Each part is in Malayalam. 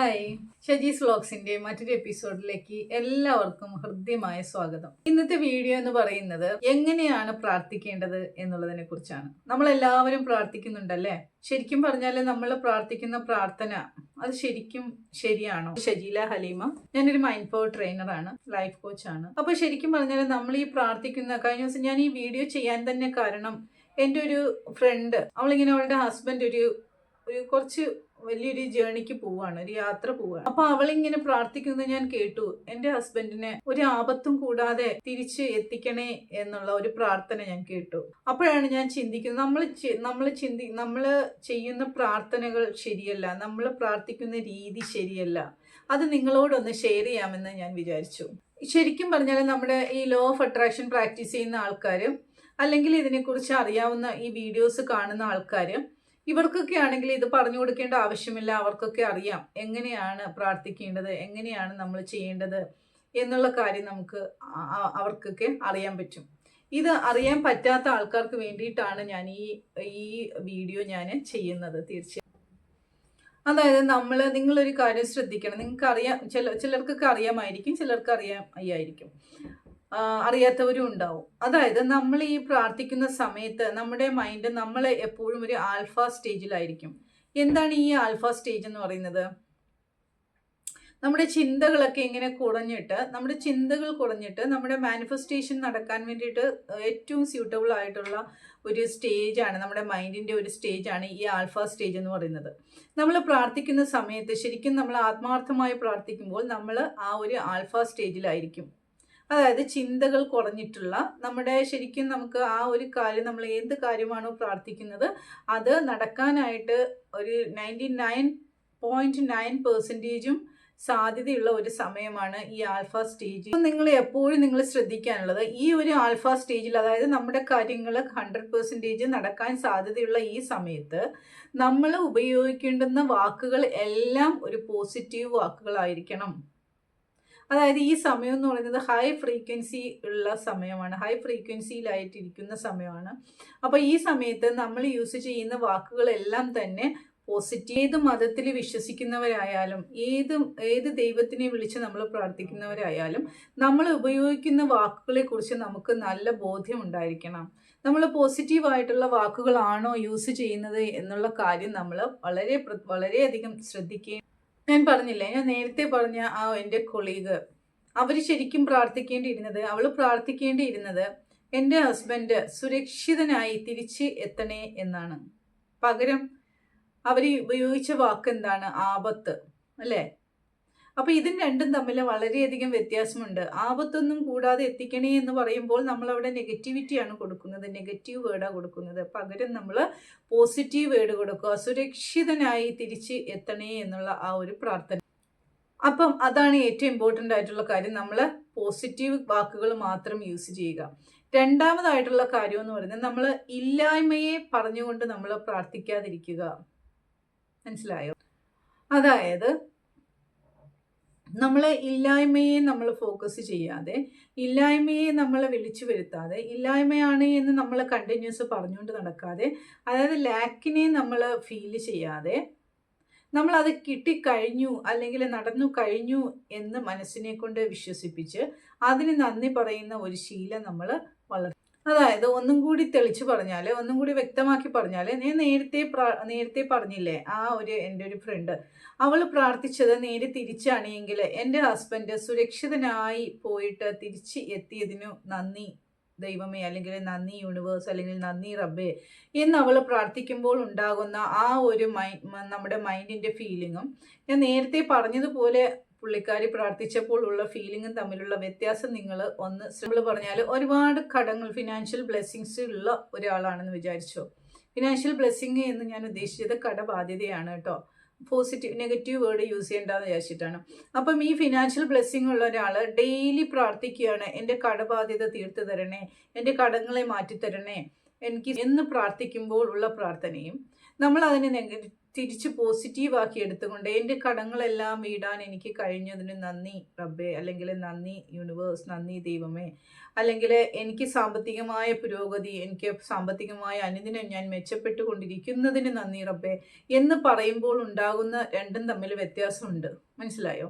ഹായ്, ഷജീസ് വ്ലോഗ്സിന്റെ മറ്റൊരു എപ്പിസോഡിലേക്ക് എല്ലാവർക്കും ഹൃദ്യമായ സ്വാഗതം. ഇന്നത്തെ വീഡിയോ എന്ന് പറയുന്നത് എങ്ങനെയാണ് പ്രാർത്ഥിക്കേണ്ടത് എന്നുള്ളതിനെ കുറിച്ചാണ്. നമ്മൾ എല്ലാവരും പ്രാർത്ഥിക്കുന്നുണ്ടല്ലേ? ശരിക്കും പറഞ്ഞാൽ നമ്മൾ പ്രാർത്ഥിക്കുന്ന പ്രാർത്ഥന അത് ശരിക്കും ശരിയാണോ? ഷജീല ഹലീമ, ഞാനൊരു മൈൻഡ് പവർ ട്രെയിനറാണ്, ലൈഫ് കോച്ചാണ്. അപ്പൊ ശരിക്കും പറഞ്ഞാൽ നമ്മൾ ഈ പ്രാർത്ഥിക്കുന്ന, കഴിഞ്ഞ ദിവസം ഞാൻ ഈ വീഡിയോ ചെയ്യാൻ തന്നെ കാരണം എൻ്റെ ഒരു ഫ്രണ്ട്, അവളിങ്ങനെ അവളുടെ ഹസ്ബൻഡ് ഒരു കുറച്ച് വലിയൊരു ജേണിക്ക് പോവാണ്, ഒരു യാത്ര പോവാണ്. അപ്പൊ അവളിങ്ങനെ പ്രാർത്ഥിക്കുന്നത് ഞാൻ കേട്ടു, എന്റെ ഹസ്ബൻഡിനെ ഒരു ആപത്തും കൂടാതെ തിരിച്ച് എത്തിക്കണേ എന്നുള്ള ഒരു പ്രാർത്ഥന ഞാൻ കേട്ടു. അപ്പോഴാണ് ഞാൻ ചിന്തിക്കുന്നത്, നമ്മൾ ചെയ്യുന്ന പ്രാർത്ഥനകൾ ശരിയല്ല, നമ്മൾ പ്രാർത്ഥിക്കുന്ന രീതി ശരിയല്ല. അത് നിങ്ങളോടൊന്ന് ഷെയർ ചെയ്യാമെന്ന് ഞാൻ വിചാരിച്ചു. ശരിക്കും പറഞ്ഞാൽ നമ്മുടെ ഈ ലോ ഓഫ് അട്രാക്ഷൻ പ്രാക്ടീസ് ചെയ്യുന്ന ആൾക്കാർ, അല്ലെങ്കിൽ ഇതിനെക്കുറിച്ച് അറിയാവുന്ന ഈ വീഡിയോസ് കാണുന്ന ആൾക്കാർ, ഇവർക്കൊക്കെ ആണെങ്കിൽ ഇത് പറഞ്ഞു കൊടുക്കേണ്ട ആവശ്യമില്ല. അവർക്കൊക്കെ അറിയാം എങ്ങനെയാണ് പ്രാർത്ഥിക്കേണ്ടത്, എങ്ങനെയാണ് നമ്മൾ ചെയ്യേണ്ടത് എന്നുള്ള കാര്യം അവർക്കൊക്കെ അറിയാൻ പറ്റും. ഇത് അറിയാൻ പറ്റാത്ത ആൾക്കാർക്ക് വേണ്ടിയിട്ടാണ് ഞാൻ ഈ വീഡിയോ ഞാൻ ചെയ്യുന്നത്. തീർച്ചയായും അതായത് നിങ്ങളൊരു കാര്യം ശ്രദ്ധിക്കണം. നിങ്ങൾക്ക് അറിയാം, ചിലർക്കൊക്കെ അറിയാമായിരിക്കും, ചിലർക്ക് അറിയാമായിരിക്കും, അറിയാത്തവരും ഉണ്ടാവും. അതായത് നമ്മൾ ഈ പ്രാർത്ഥിക്കുന്ന സമയത്ത് നമ്മുടെ മൈൻഡ് നമ്മൾ എപ്പോഴും ഒരു ആൽഫ സ്റ്റേജിലായിരിക്കും. എന്താണ് ഈ ആൽഫ സ്റ്റേജ് എന്ന് പറയുന്നത്? നമ്മുടെ ചിന്തകളൊക്കെ ഇങ്ങനെ കുറഞ്ഞിട്ട് നമ്മുടെ മാനിഫെസ്റ്റേഷൻ നടക്കാൻ വേണ്ടിയിട്ട് ഏറ്റവും സ്യൂട്ടബിൾ ആയിട്ടുള്ള ഒരു സ്റ്റേജാണ്, നമ്മുടെ മൈൻഡിൻ്റെ ഒരു സ്റ്റേജാണ് ഈ ആൽഫ സ്റ്റേജ് എന്ന് പറയുന്നത്. നമ്മൾ പ്രാർത്ഥിക്കുന്ന സമയത്ത് ശരിക്കും നമ്മൾ ആത്മാർത്ഥമായി പ്രാർത്ഥിക്കുമ്പോൾ നമ്മൾ ആ ഒരു ആൽഫ സ്റ്റേജിലായിരിക്കും. അതായത് ചിന്തകൾ കുറഞ്ഞിട്ടുള്ള ശരിക്കും നമുക്ക് ആ ഒരു കാര്യം, നമ്മൾ എന്ത് കാര്യമാണോ പ്രാർത്ഥിക്കുന്നത് അത് നടക്കാനായിട്ട് ഒരു 99.9% സാധ്യതയുള്ള ഒരു സമയമാണ് ഈ ആൽഫ സ്റ്റേജ്. നിങ്ങൾ എപ്പോഴും ശ്രദ്ധിക്കാനുള്ളത്, ഈ ഒരു ആൽഫ സ്റ്റേജിൽ, അതായത് നമ്മുടെ കാര്യങ്ങൾ 100% നടക്കാൻ സാധ്യതയുള്ള ഈ സമയത്ത് നമ്മൾ ഉപയോഗിക്കേണ്ടുന്ന വാക്കുകൾ എല്ലാം ഒരു പോസിറ്റീവ് വാക്കുകളായിരിക്കണം. അതായത് ഈ സമയം എന്ന് പറയുന്നത് ഹൈ ഫ്രീക്വൻസി ഉള്ള സമയമാണ്, ഹൈ ഫ്രീക്വൻസിയിലായിട്ടിരിക്കുന്ന സമയമാണ്. അപ്പോൾ ഈ സമയത്ത് നമ്മൾ യൂസ് ചെയ്യുന്ന വാക്കുകളെല്ലാം തന്നെ പോസിറ്റീവ്. ഏത് മതത്തിൽ വിശ്വസിക്കുന്നവരായാലും, ഏത് ദൈവത്തിനെ വിളിച്ച് നമ്മൾ പ്രാർത്ഥിക്കുന്നവരായാലും, നമ്മൾ ഉപയോഗിക്കുന്ന വാക്കുകളെ കുറിച്ച് നമുക്ക് നല്ല ബോധ്യം ഉണ്ടായിരിക്കണം. നമ്മൾ പോസിറ്റീവായിട്ടുള്ള വാക്കുകളാണോ യൂസ് ചെയ്യുന്നത് എന്നുള്ള കാര്യം നമ്മൾ വളരെയധികം ശ്രദ്ധിക്കുകയും. ഞാൻ പറഞ്ഞില്ലേ, ഞാൻ നേരത്തെ പറഞ്ഞ എൻ്റെ കൊളീഗ്, അവൾ പ്രാർത്ഥിക്കേണ്ടിയിരുന്നത് എൻ്റെ ഹസ്ബൻഡ് സുരക്ഷിതനായി തിരിച്ച് എത്തണേ എന്നാണ്. പകരം അവർ ഉപയോഗിച്ച വാക്ക് എന്താണ്? ആപത്ത്, അല്ലേ? അപ്പൊ ഇതിന് രണ്ടും തമ്മിൽ വളരെയധികം വ്യത്യാസമുണ്ട്. ആപത്തൊന്നും കൂടാതെ എത്തിക്കണേ എന്ന് പറയുമ്പോൾ നമ്മൾ അവിടെ നെഗറ്റിവിറ്റിയാണ് കൊടുക്കുന്നത്, നെഗറ്റീവ് വേർഡാണ് കൊടുക്കുന്നത്. പകരം നമ്മൾ പോസിറ്റീവ് വേർഡ് കൊടുക്കുക, സുരക്ഷിതനായി തിരിച്ച് എത്തണേ എന്നുള്ള ആ ഒരു പ്രാർത്ഥന. അപ്പം അതാണ് ഏറ്റവും ഇമ്പോർട്ടൻ്റ് ആയിട്ടുള്ള കാര്യം, നമ്മൾ പോസിറ്റീവ് വാക്കുകൾ മാത്രം യൂസ് ചെയ്യുക. രണ്ടാമതായിട്ടുള്ള കാര്യം എന്ന് പറയുന്നത്, നമ്മൾ ഇല്ലായ്മയെ പറഞ്ഞുകൊണ്ട് നമ്മൾ പ്രാർത്ഥിക്കാതിരിക്കുക. മനസ്സിലായോ? അതായത് നമ്മൾ ഇല്ലായ്മയെ നമ്മൾ ഫോക്കസ് ചെയ്യാതെ, ഇല്ലായ്മയെ നമ്മൾ വിളിച്ചു വരുത്താതെ, ഇല്ലായ്മയാണ് എന്ന് നമ്മൾ കണ്ടിന്യൂസ് പറഞ്ഞുകൊണ്ട് നടക്കാതെ, അതായത് ലാക്കിനെ നമ്മൾ ഫീൽ ചെയ്യാതെ, നമ്മളത് കിട്ടിക്കഴിഞ്ഞു അല്ലെങ്കിൽ നടന്നു കഴിഞ്ഞു എന്ന് മനസ്സിനെ കൊണ്ട് വിശ്വസിപ്പിച്ച് അതിന് നന്ദി പറയുന്ന ഒരു ശീലം നമ്മൾ വളർത്തും. അതായത് ഒന്നും കൂടി തെളിച്ചു പറഞ്ഞാൽ, ഒന്നും കൂടി വ്യക്തമാക്കി പറഞ്ഞാൽ, ഞാൻ നേരത്തെ പറഞ്ഞില്ലേ, എൻ്റെ ഒരു ഫ്രണ്ട്, അവൾ പ്രാർത്ഥിച്ചത് നേരെ തിരിച്ചാണെങ്കിൽ എൻ്റെ ഹസ്ബൻഡ് സുരക്ഷിതനായി പോയിട്ട് തിരിച്ച് എത്തിയതിനു നന്ദി ദൈവമേ, അല്ലെങ്കിൽ നന്ദി യൂണിവേഴ്സ്, അല്ലെങ്കിൽ നന്ദി റബ്ബേ എന്ന് അവൾ പ്രാർത്ഥിക്കുമ്പോൾ ഉണ്ടാകുന്ന ആ ഒരു നമ്മുടെ മൈൻഡിൻ്റെ ഫീലിങ്ങും, ഞാൻ നേരത്തെ പറഞ്ഞതുപോലെ പുള്ളിക്കാരി പ്രാർത്ഥിച്ചപ്പോൾ ഉള്ള ഫീലിങ്ങും തമ്മിലുള്ള വ്യത്യാസം നിങ്ങൾ സിമ്പിൾ പറഞ്ഞാൽ, ഒരുപാട് കടങ്ങൾ, ഫിനാൻഷ്യൽ ബ്ലെസ്സിങ്സ് ഉള്ള ഒരാളാണെന്ന് വിചാരിച്ചോ. ഫിനാൻഷ്യൽ ബ്ലെസ്സിങ് എന്ന് ഞാൻ ഉദ്ദേശിച്ചത് കടബാധ്യതയാണ് കേട്ടോ. നെഗറ്റീവ് വേർഡ് യൂസ് ചെയ്യേണ്ടതെന്ന് വിചാരിച്ചിട്ടാണ്. അപ്പം ഈ ഫിനാൻഷ്യൽ ബ്ലെസ്സിങ് ഉള്ള ഒരാൾ ഡെയിലി പ്രാർത്ഥിക്കുകയാണ്, എൻ്റെ കടബാധ്യത തീർത്തു തരണേ, എൻ്റെ കടങ്ങളെ മാറ്റിത്തരണേ എനിക്ക് എന്ന് പ്രാർത്ഥിക്കുമ്പോൾ ഉള്ള പ്രാർത്ഥനയും, നമ്മൾ അതിനെ തിരിച്ച് പോസിറ്റീവാക്കി എടുത്തുകൊണ്ട് എൻ്റെ കടങ്ങളെല്ലാം വീടാൻ എനിക്ക് കഴിഞ്ഞതിന് നന്ദി റബ്ബേ, അല്ലെങ്കിൽ നന്ദി യൂണിവേഴ്സ്, നന്ദി ദൈവമേ, അല്ലെങ്കിൽ എനിക്ക് സാമ്പത്തികമായ പുരോഗതി, എനിക്ക് സാമ്പത്തികമായ അനുദിനം ഞാൻ മെച്ചപ്പെട്ടുകൊണ്ടിരിക്കുന്നതിന് നന്ദി റബ്ബേ എന്ന് പറയുമ്പോൾ ഉണ്ടാകുന്ന രണ്ടും തമ്മിൽ വ്യത്യാസമുണ്ട്. മനസ്സിലായോ?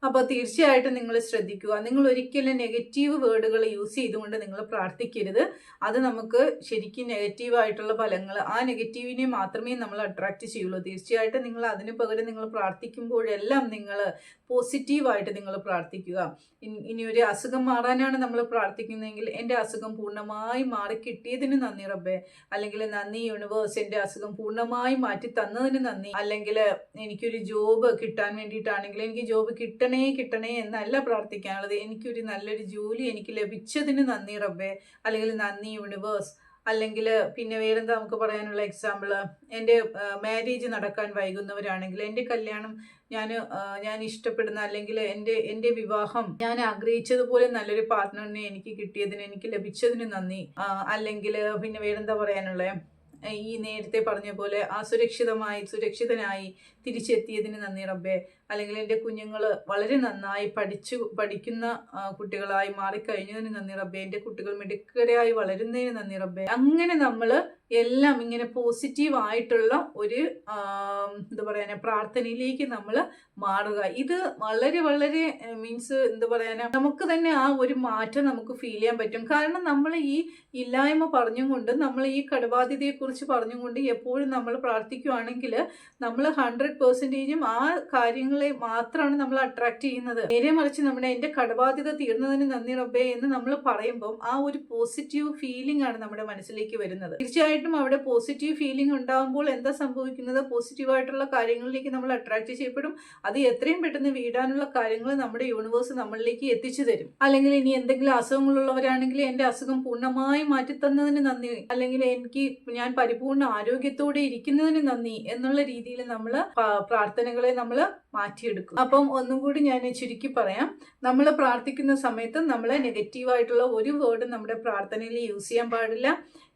അപ്പോൾ തീർച്ചയായിട്ടും നിങ്ങൾ ശ്രദ്ധിക്കുക. നിങ്ങൾ ഒരിക്കലും നെഗറ്റീവ് വേർഡുകൾ യൂസ് ചെയ്തുകൊണ്ട് നിങ്ങൾ പ്രാർത്ഥിക്കരുത്. അത് നമുക്ക് ശരിക്കും നെഗറ്റീവായിട്ടുള്ള ഫലങ്ങൾ, ആ നെഗറ്റീവിനെ മാത്രമേ നമ്മൾ അട്രാക്റ്റ് ചെയ്യുള്ളൂ. തീർച്ചയായിട്ടും നിങ്ങൾ അതിന് പകരം നിങ്ങൾ പ്രാർത്ഥിക്കുമ്പോഴെല്ലാം നിങ്ങൾ പോസിറ്റീവായിട്ട് നിങ്ങൾ പ്രാർത്ഥിക്കുക. ഇനി ഒരു അസുഖം മാറാനാണ് നമ്മൾ പ്രാർത്ഥിക്കുന്നതെങ്കിൽ എൻ്റെ അസുഖം പൂർണ്ണമായി മാറിക്കിട്ടിയതിന് നന്ദി റബ്ബേ, അല്ലെങ്കിൽ നന്ദി യൂണിവേഴ്സ്, എൻ്റെ അസുഖം പൂർണ്ണമായി മാറ്റി തന്നതിന് നന്ദി. അല്ലെങ്കിൽ എനിക്കൊരു ജോബ് കിട്ടാൻ വേണ്ടിയിട്ടാണെങ്കിൽ എനിക്ക് ജോബ് കിട്ടണേ എന്നല്ല പ്രാർത്ഥിക്കാനുള്ളത്, എനിക്കൊരു നല്ലൊരു ജോലി എനിക്ക് ലഭിച്ചതിന് നന്ദി റബ്ബേ, അല്ലെങ്കിൽ നന്ദി യൂണിവേഴ്സ്. അല്ലെങ്കിൽ പിന്നെ വേറെന്താ നമുക്ക് പറയാനുള്ള എക്സാമ്പിൾ, എൻ്റെ മാരേജ് നടക്കാൻ വൈകുന്നവരാണെങ്കിൽ എൻ്റെ കല്യാണം ഞാൻ ഇഷ്ടപ്പെടുന്ന, അല്ലെങ്കിൽ എൻ്റെ വിവാഹം ഞാൻ ആഗ്രഹിച്ചതുപോലെ നല്ലൊരു പാർട്ട്ണറിനെ എനിക്ക് കിട്ടിയതിന്, എനിക്ക് ലഭിച്ചതിന് നന്ദി. അല്ലെങ്കിൽ പിന്നെ വേറെന്താ പറയാനുള്ളത്, ഈ നേരത്തെ പറഞ്ഞ പോലെ സുരക്ഷിതനായി തിരിച്ചെത്തിയതിന് നന്ദി റബ്ബേ, അല്ലെങ്കിൽ എൻ്റെ കുഞ്ഞുങ്ങൾ വളരെ നന്നായി പഠിക്കുന്ന കുട്ടികളായി മാറിക്കഴിഞ്ഞതിന് നന്ദി റബ്ബേ, എൻ്റെ കുട്ടികൾ മിടുക്കരായി വളരുന്നതിന് നന്ദി റബ്ബേ. അങ്ങനെ നമ്മൾ എല്ലാം ഇങ്ങനെ പോസിറ്റീവായിട്ടുള്ള ഒരു എന്താ പറയാ പ്രാർത്ഥനയിലേക്ക് നമ്മൾ മാറുക. ഇത് വളരെ വളരെ മീൻസ് എന്താ പറയാ, നമുക്ക് തന്നെ ആ ഒരു മാറ്റം നമുക്ക് ഫീൽ ചെയ്യാൻ പറ്റും. കാരണം നമ്മൾ ഈ ഇല്ലായ്മ പറഞ്ഞുകൊണ്ട്, നമ്മൾ ഈ കടബാധ്യതയെക്കുറിച്ച് പറഞ്ഞുകൊണ്ട് എപ്പോഴും നമ്മൾ പ്രാർത്ഥിക്കുകയാണെങ്കിൽ നമ്മൾ 100% ആ കാര്യങ്ങളെ മാത്രമാണ് നമ്മൾ അട്രാക്ട് ചെയ്യുന്നത്. നേരെ മറിച്ച് എൻ്റെ കടബാധ്യത തീർന്നതിന് നന്ദി റബ്ബേ എന്ന് നമ്മൾ പറയുമ്പോൾ ആ ഒരു പോസിറ്റീവ് ഫീലിംഗ് ആണ് നമ്മുടെ മനസ്സിലേക്ക് വരുന്നത്. തീർച്ചയായിട്ടും അവിടെ പോസിറ്റീവ് ഫീലിംഗ് ഉണ്ടാകുമ്പോൾ എന്താ സംഭവിക്കുന്നത്, പോസിറ്റീവായിട്ടുള്ള കാര്യങ്ങളിലേക്ക് നമ്മൾ അട്രാക്ട് ചെയ്യപ്പെടും. അത് എത്രയും പെട്ടെന്ന് വീടാനുള്ള കാര്യങ്ങൾ നമ്മുടെ യൂണിവേഴ്സ് നമ്മളിലേക്ക് എത്തിച്ചു തരും. അല്ലെങ്കിൽ ഇനി എന്തെങ്കിലും അസുഖങ്ങളുള്ളവരാണെങ്കിൽ എൻ്റെ അസുഖം പൂർണ്ണമായി മാറ്റിത്തന്നതിന് നന്ദി, അല്ലെങ്കിൽ ഞാൻ പരിപൂർണ്ണ ആരോഗ്യത്തോടെ ഇരിക്കുന്നതിന് നന്ദി എന്നുള്ള രീതിയിൽ നമ്മൾ പ്രാർത്ഥനകളെ നമ്മൾ മാറ്റിയെടുക്കും. അപ്പം ഒന്നും കൂടി ഞാൻ ചുരുക്കി പറയാം, നമ്മൾ പ്രാർത്ഥിക്കുന്ന സമയത്ത് നമ്മൾ നെഗറ്റീവായിട്ടുള്ള ഒരു വേർഡും നമ്മുടെ പ്രാർത്ഥനയിൽ യൂസ് ചെയ്യാൻ പാടില്ല.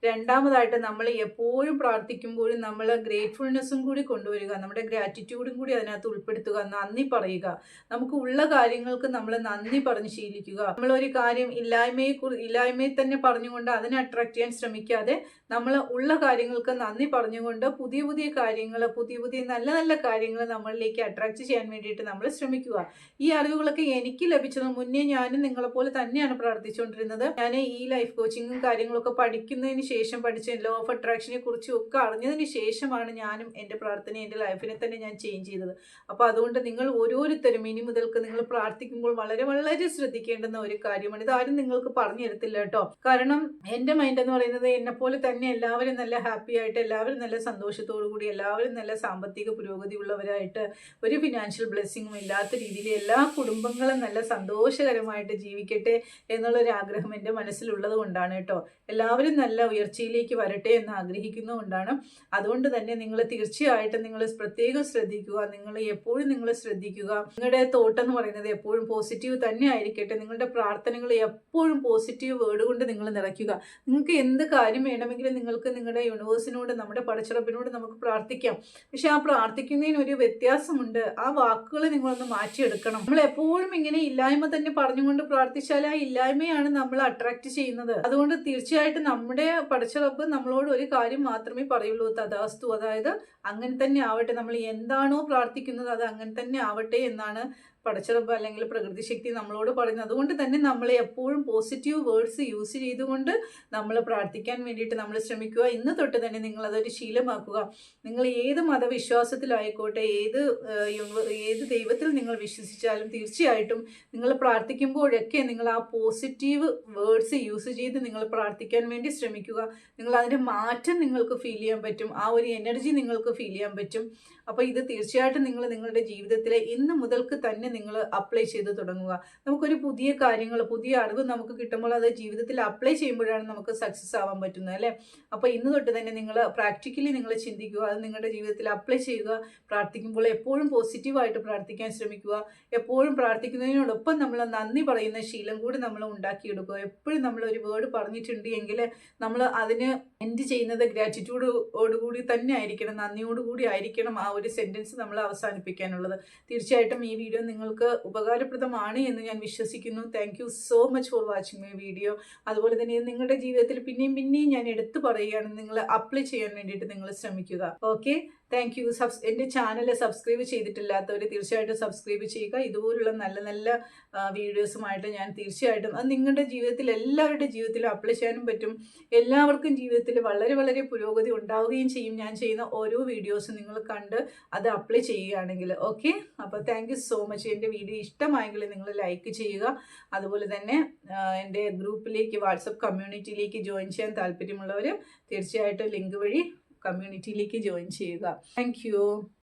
രണ്ടാമതായിട്ട് നമ്മൾ എപ്പോഴും പ്രാർത്ഥിക്കുമ്പോഴും നമ്മൾ ഗ്രേറ്റ്ഫുൾനെസ്സും കൂടി കൊണ്ടുവരിക, നമ്മുടെ ഗ്രാറ്റിറ്റ്യൂഡും കൂടി അതിനകത്ത് ഉൾപ്പെടുത്തുക, നന്ദി പറയുക. നമുക്ക് ഉള്ള കാര്യങ്ങൾക്ക് നമ്മൾ നന്ദി പറഞ്ഞ് ശീലിക്കുക. നമ്മളൊരു കാര്യം ഇല്ലായ്മയെ തന്നെ പറഞ്ഞുകൊണ്ട് അതിനെ അട്രാക്ട് ചെയ്യാൻ ശ്രമിക്കാതെ നമ്മൾ ഉള്ള കാര്യങ്ങൾക്ക് നന്ദി പറഞ്ഞുകൊണ്ട് പുതിയ പുതിയ കാര്യങ്ങൾ, പുതിയ നല്ല നല്ല കാര്യങ്ങൾ നമ്മളിലേക്ക് അട്രാക്ട് ചെയ്യാൻ വേണ്ടിയിട്ട് നമ്മൾ ശ്രമിക്കുക. ഈ അറിവുകളൊക്കെ എനിക്ക് ലഭിച്ചത് മുന്നേ ഞാനും നിങ്ങളെപ്പോലെ തന്നെയാണ് പ്രാർത്ഥിച്ചുകൊണ്ടിരുന്നത്. ഞാൻ ഈ ലൈഫ് കോച്ചിങ്ങും കാര്യങ്ങളൊക്കെ പഠിക്കുന്നതിന് ശേഷം, പഠിച്ച ലോ ഓഫ് അട്രാക്ഷനെ കുറിച്ചും ഒക്കെ അറിഞ്ഞതിന് ശേഷമാണ് ഞാനും എൻ്റെ പ്രാർത്ഥന, എൻ്റെ ലൈഫിനെ തന്നെ ഞാൻ ചേഞ്ച് ചെയ്തത്. അപ്പോൾ അതുകൊണ്ട് നിങ്ങൾ ഓരോരുത്തരും ഇനി മുതൽക്ക് നിങ്ങൾ പ്രാർത്ഥിക്കുമ്പോൾ വളരെ വളരെ ശ്രദ്ധിക്കേണ്ടുന്ന ഒരു കാര്യമാണ്. ഇതാരും നിങ്ങൾക്ക് പറഞ്ഞു തരത്തില്ല കേട്ടോ. കാരണം എൻ്റെ മൈൻഡ് എന്ന് പറയുന്നത് എന്നെപ്പോലെ തന്നെ എല്ലാവരും നല്ല ഹാപ്പി ആയിട്ട്, എല്ലാവരും നല്ല സന്തോഷത്തോടു കൂടി, എല്ലാവരും നല്ല സാമ്പത്തിക പുരോഗതി ഉള്ളവരായിട്ട്, ഒരു ഫിനാൻഷ്യൽ ബ്ലെസ്സിങ്ങും ഇല്ലാത്ത രീതിയിൽ എല്ലാ കുടുംബങ്ങളും നല്ല സന്തോഷകരമായിട്ട് ജീവിക്കട്ടെ എന്നുള്ളൊരാഗ്രഹം എൻ്റെ മനസ്സിലുള്ളത് കൊണ്ടാണ് കേട്ടോ. എല്ലാവരും നല്ല ഉയർച്ചയിലേക്ക് വരട്ടെ എന്ന് ആഗ്രഹിക്കുന്നതുകൊണ്ടാണ്. അതുകൊണ്ട് തന്നെ നിങ്ങൾ തീർച്ചയായിട്ടും നിങ്ങൾ പ്രത്യേകം ശ്രദ്ധിക്കുക. നിങ്ങൾ എപ്പോഴും ശ്രദ്ധിക്കുക, നിങ്ങളുടെ തോട്ട് എന്ന് പറയുന്നത് എപ്പോഴും പോസിറ്റീവ് തന്നെ ആയിരിക്കട്ടെ. നിങ്ങളുടെ പ്രാർത്ഥനകൾ എപ്പോഴും പോസിറ്റീവ് വേർഡ് കൊണ്ട് നിങ്ങൾ നിറയ്ക്കുക. നിങ്ങൾക്ക് എന്ത് കാര്യം വേണമെങ്കിലും നിങ്ങൾക്ക് നിങ്ങളുടെ യൂണിവേഴ്സിനോട്, നമ്മുടെ പടച്ചിറപ്പിനോട് നമുക്ക് പ്രാർത്ഥിക്കാം. പക്ഷെ ആ പ്രാർത്ഥിക്കുന്നതിന് ഒരു വ്യത്യാസമുണ്ട്. ആ വാക്കുകൾ നിങ്ങളൊന്ന് മാറ്റിയെടുക്കണം. നമ്മൾ എപ്പോഴും ഇങ്ങനെ ഇല്ലായ്മ തന്നെ പറഞ്ഞുകൊണ്ട് പ്രാർത്ഥിച്ചാൽ ആ ഇല്ലായ്മയാണ് നമ്മൾ അട്രാക്ട് ചെയ്യുന്നത്. അതുകൊണ്ട് തീർച്ചയായിട്ടും നമ്മുടെ പടച്ചിറപ്പ് നമ്മളോട് ഒരു കാര്യം മാത്രമേ പറയുള്ളൂ, തഥാസ്തു. അതായത് അങ്ങനെ തന്നെ ആവട്ടെ, നമ്മൾ എന്താണോ പ്രാർത്ഥിക്കുന്നത് അത് അങ്ങനെ തന്നെ ആവട്ടെ എന്നാണ് പടച്ചിറപ്പ് അല്ലെങ്കിൽ പ്രകൃതി ശക്തി നമ്മളോട് പറയുന്നത്. അതുകൊണ്ട് തന്നെ നമ്മൾ എപ്പോഴും പോസിറ്റീവ് വേർഡ്സ് യൂസ് ചെയ്തുകൊണ്ട് നമ്മൾ പ്രാർത്ഥിക്കാൻ വേണ്ടിയിട്ട് നമ്മൾ ശ്രമിക്കുക. ഇന്ന് തൊട്ട് തന്നെ നിങ്ങൾ അതൊരു ശീലമാക്കുക. നിങ്ങൾ ഏത് മതവിശ്വാസത്തിലായിക്കോട്ടെ, ഏത് ദൈവത്തിൽ നിങ്ങൾ വിശ്വസിച്ചാലും തീർച്ചയായിട്ടും നിങ്ങൾ പ്രാർത്ഥിക്കുമ്പോഴൊക്കെ നിങ്ങൾ ആ പോസിറ്റീവ് വേർഡ്സ് യൂസ് ചെയ്ത് നിങ്ങൾ പ്രാർത്ഥിക്കാൻ വേണ്ടി ശ്രമിക്കുക. നിങ്ങൾ അതിൻ്റെ മാറ്റം നിങ്ങൾക്ക് ഫീൽ ചെയ്യാൻ പറ്റും, ആ ഒരു എനർജി നിങ്ങൾക്ക് ഫീൽ ചെയ്യാൻ പറ്റും. അപ്പോൾ ഇത് തീർച്ചയായിട്ടും നിങ്ങൾ നിങ്ങളുടെ ജീവിതത്തിലെ ഇന്ന് മുതൽക്ക് തന്നെ നിങ്ങൾ അപ്ലൈ ചെയ്ത് തുടങ്ങുക. നമുക്കൊരു പുതിയ കാര്യങ്ങൾ, പുതിയ അറിവ് നമുക്ക് കിട്ടുമ്പോൾ അത് ജീവിതത്തിൽ അപ്ലൈ ചെയ്യുമ്പോഴാണ് നമുക്ക് സക്സസ് ആവാൻ പറ്റുന്നത്, അല്ലേ? അപ്പോൾ ഇന്ന് തൊട്ട് തന്നെ നിങ്ങൾ പ്രാക്ടിക്കലി നിങ്ങൾ ചിന്തിക്കുക, അത് നിങ്ങളുടെ ജീവിതത്തിൽ അപ്ലൈ ചെയ്യുക. പ്രാർത്ഥിക്കുമ്പോൾ എപ്പോഴും പോസിറ്റീവായിട്ട് പ്രാർത്ഥിക്കാൻ ശ്രമിക്കുക. എപ്പോഴും പ്രാർത്ഥിക്കുന്നതിനോടൊപ്പം നമ്മൾ നന്ദി പറയുന്ന ശീലം കൂടി നമ്മൾ ഉണ്ടാക്കിയെടുക്കുക. എപ്പോഴും നമ്മൾ ഒരു വേർഡ് പറഞ്ഞിട്ടുണ്ട് എങ്കിൽ നമ്മൾ അതിന് എൻഡ് ചെയ്യുന്നത് ഗ്രാറ്റിറ്റ്യൂഡോടുകൂടി തന്നെ ആയിരിക്കണം, നന്ദിയോടുകൂടി ആയിരിക്കണം ആ ഒരു സെൻറ്റൻസ് നമ്മൾ അവസാനിപ്പിക്കാനുള്ളത്. തീർച്ചയായിട്ടും ഈ വീഡിയോ നിങ്ങൾക്ക് ഉപകാരപ്രദമാണ് എന്ന് ഞാൻ വിശ്വസിക്കുന്നു. Thank you so much for watching my video. അതുപോലെ തന്നെ നിങ്ങളുടെ ജീവിതത്തിൽ പിന്നെയും ഞാൻ എടുത്തു പറയുകയാണ്, നിങ്ങൾ അപ്ലൈ ചെയ്യാൻ വേണ്ടിയിട്ട് നിങ്ങൾ ശ്രമിക്കുക. Okay, thank you. എൻ്റെ ചാനൽ സബ്സ്ക്രൈബ് ചെയ്തിട്ടില്ലാത്തവർ തീർച്ചയായിട്ടും സബ്സ്ക്രൈബ് ചെയ്യുക. ഇതുപോലുള്ള നല്ല നല്ല വീഡിയോസുമായിട്ട് ഞാൻ തീർച്ചയായിട്ടും, അത് നിങ്ങളുടെ ജീവിതത്തിൽ എല്ലാവരുടെ ജീവിതത്തിലും അപ്ലൈ ചെയ്യാനും പറ്റും. എല്ലാവർക്കും ജീവിതത്തിൽ വളരെ വളരെ പുരോഗതി ഉണ്ടാവുകയും ചെയ്യും ഞാൻ ചെയ്യുന്ന ഓരോ വീഡിയോസും നിങ്ങൾ കണ്ട് അത് അപ്ലൈ ചെയ്യുകയാണെങ്കിൽ. ഓക്കെ, അപ്പോൾ താങ്ക് യു സോ മച്ച്. എൻ്റെ വീഡിയോ ഇഷ്ടമായെങ്കിൽ നിങ്ങൾ ലൈക്ക് ചെയ്യുക. അതുപോലെ തന്നെ എൻ്റെ ഗ്രൂപ്പിലേക്ക്, വാട്സപ്പ് കമ്മ്യൂണിറ്റിയിലേക്ക് ജോയിൻ ചെയ്യാൻ താല്പര്യമുള്ളവർ തീർച്ചയായിട്ടും ലിങ്ക് വഴി കമ്മ്യൂണിറ്റിയിലേക്ക് ജോയിൻ ചെയ്യുക. Thank you.